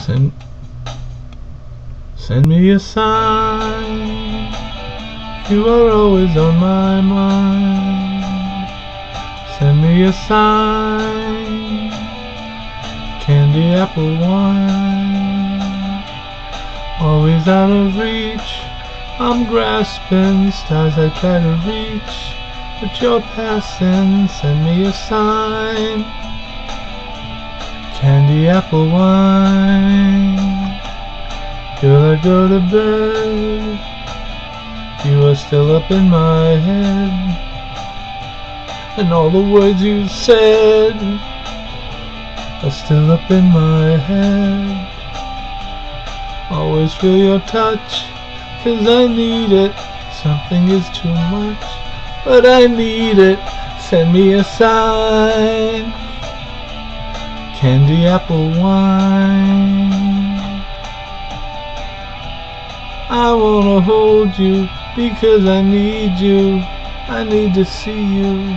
Send me a sign. You are always on my mind. Send me a sign. Candy apple wine. Always out of reach. I'm grasping stars I try to reach, but you're passing. Send me a sign. Candy apple wine. Till I go to bed, you are still up in my head, and all the words you said are still up in my head. Always feel your touch, 'cause I need it. Something is too much, but I need it. Send me a sign. Candy apple wine. I wanna hold you because I need you. I need to see you.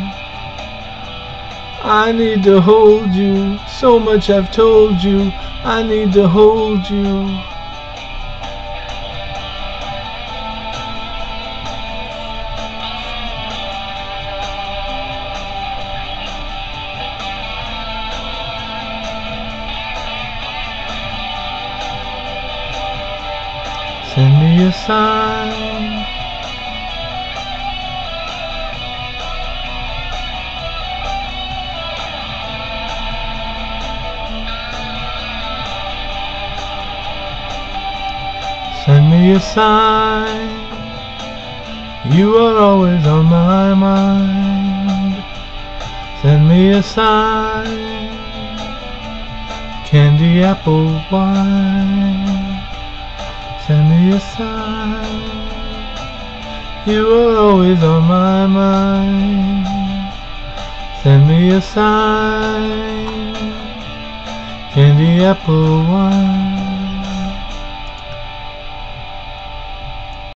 I need to hold you. So much I've told you. I need to hold you. Send me a sign. Send me a sign. You are always on my mind. Send me a sign. Candy apple wine. Send me a sign. You are always on my mind. Send me a sign. Candy apple wine.